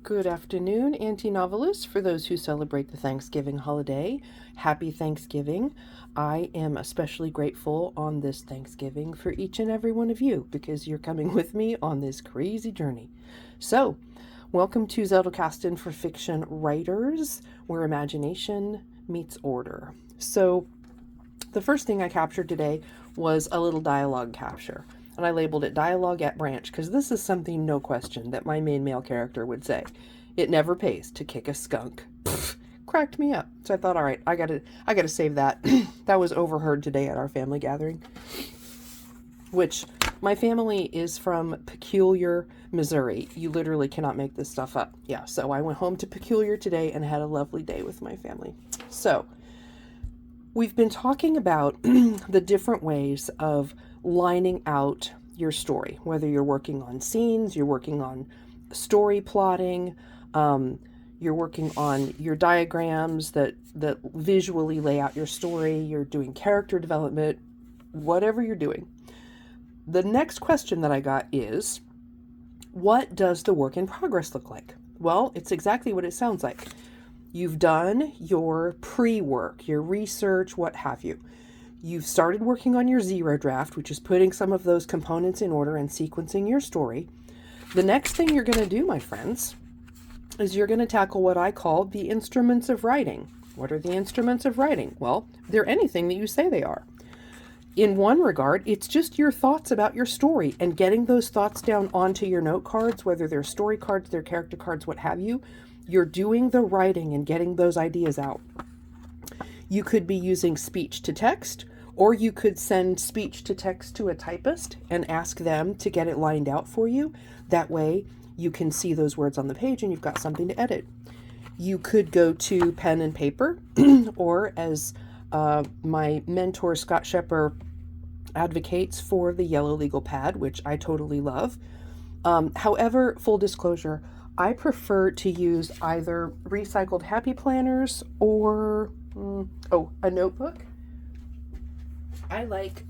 Good afternoon, anti-novelists. For those who celebrate the Thanksgiving holiday, happy Thanksgiving. I am especially grateful on this Thanksgiving for each and every one of you because you're coming with me on this crazy journey. So, welcome to Zettelkasten for fiction writers, where imagination meets order. So, the first thing I captured today was a little dialogue capture. And I labeled it Dialogue at Branch because this is something, no question, that my main male character would say. It never pays to kick a skunk. Pfft, cracked me up. So I thought, all right, I gotta save that. That was overheard today at our family gathering, which my family is from Peculiar, Missouri. You literally cannot make this stuff up. Yeah, so I went home to Peculiar today and had a lovely day with my family. So we've been talking about the different ways of lining out your story, whether you're working on scenes, you're working on story plotting, you're working on your diagrams that visually lay out your story, you're doing character development, whatever you're doing. The next question that I got is, what does the work in progress look like? Well, it's exactly what it sounds like. You've done your pre-work, your research, what have you. You've started working on your zero draft, which is putting some of those components in order and sequencing your story. The next thing you're going to do, my friends, is you're going to tackle what I call the instruments of writing. What are the instruments of writing? Well, they're anything that you say they are. In one regard, it's just your thoughts about your story and getting those thoughts down onto your note cards, whether they're story cards, they're character cards, what have you. You're doing the writing and getting those ideas out. You could be using speech to text, or you could send speech to text to a typist and ask them to get it lined out for you. That way you can see those words on the page and you've got something to edit. You could go to pen and paper, or as my mentor Scott Scheper advocates for the yellow legal pad, which I totally love. However, full disclosure, I prefer to use either recycled happy planners or a notebook. I like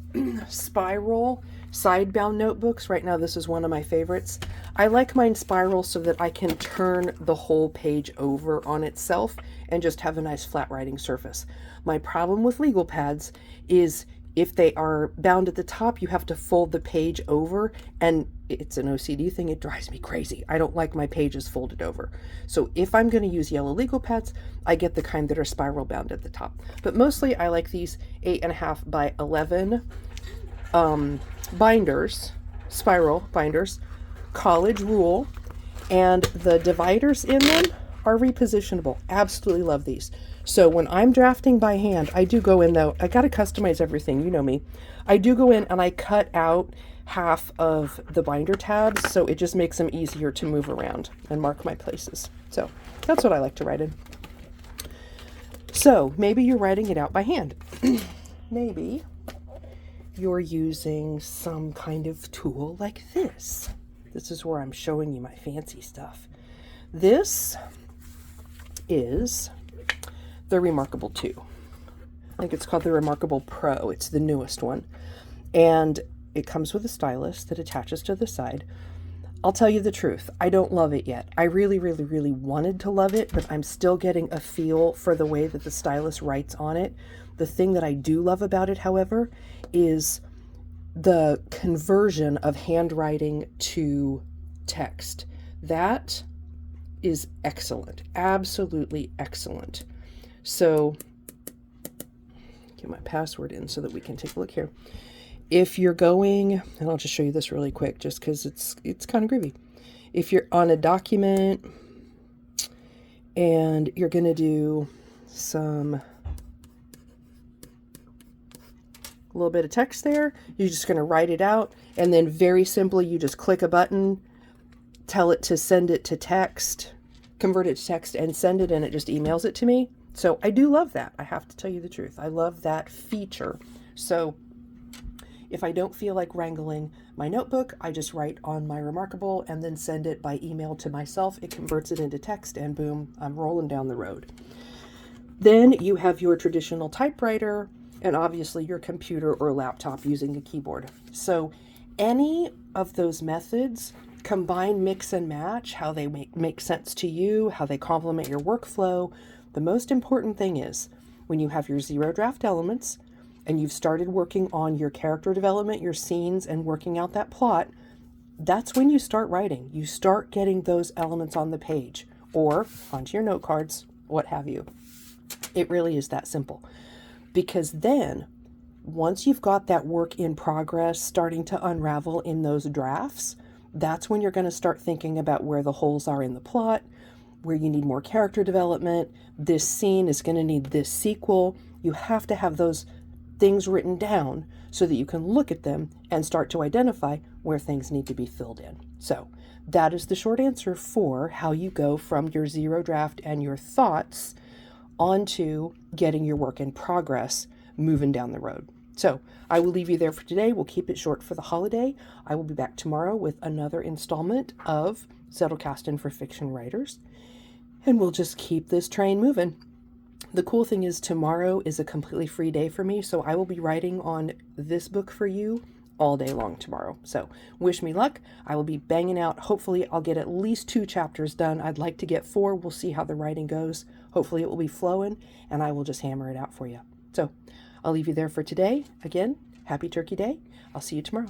spiral sidebound notebooks. Right now, this is one of my favorites. I like mine spiral so that I can turn the whole page over on itself and just have a nice flat writing surface. My problem with legal pads is if they are bound at the top, you have to fold the page over, and it's an OCD thing. It drives me crazy. I don't like my pages folded over. So if I'm going to use yellow legal pads, I get the kind that are spiral bound at the top. But mostly I like these 8.5 by 11 binders, spiral binders, college rule, and the dividers in them are repositionable. Absolutely love these. So when I'm drafting by hand, I do go in though, I got to customize everything, you know me. I do go in and I cut out half of the binder tabs so it just makes them easier to move around and mark my places. So that's what I like to write in. So maybe you're writing it out by hand. Maybe you're using some kind of tool like this. This is where I'm showing you my fancy stuff. This is the Remarkable 2. I think it's called the Remarkable Pro. It's the newest one. And it comes with a stylus that attaches to the side. I'll tell you the truth. I don't love it yet. I really, really, really wanted to love it, but I'm still getting a feel for the way that the stylus writes on it. The thing that I do love about it, however, is the conversion of handwriting to text. That is excellent. Absolutely excellent. So, get my password in so that we can take a look here. If you're going, and I'll just show you this really quick just because it's kind of groovy. If you're on a document and you're going to do a little bit of text there, you're just going to write it out, and then very simply you just click a button, tell it to send it to text, convert it to text and send it, and it just emails it to me. So I do love that. I have to tell you the truth. I love that feature. So if I don't feel like wrangling my notebook, I just write on my Remarkable and then send it by email to myself. It converts it into text and boom, I'm rolling down the road. Then you have your traditional typewriter and obviously your computer or laptop using a keyboard. So any of those methods combine, mix, and match, how they make sense to you, how they complement your workflow. The most important thing is when you have your zero draft elements and you've started working on your character development, your scenes, and working out that plot, that's when you start writing. You start getting those elements on the page or onto your note cards, what have you. It really is that simple. Because then, once you've got that work in progress starting to unravel in those drafts, that's when you're going to start thinking about where the holes are in the plot, where you need more character development. This scene is going to need this sequel. You have to have those things written down so that you can look at them and start to identify where things need to be filled in. So that is the short answer for how you go from your zero draft and your thoughts onto getting your work in progress moving down the road. So I will leave you there for today. We'll keep it short for the holiday. I will be back tomorrow with another installment of Zettelkasten for fiction writers, and we'll just keep this train moving. The cool thing is tomorrow is a completely free day for me, so I will be writing on this book for you all day long tomorrow. So wish me luck. I will be banging out. Hopefully I'll get at least 2 chapters done. I'd like to get 4. We'll see how the writing goes. Hopefully it will be flowing, and I will just hammer it out for you. So I'll leave you there for today. Again, happy Turkey Day. I'll see you tomorrow.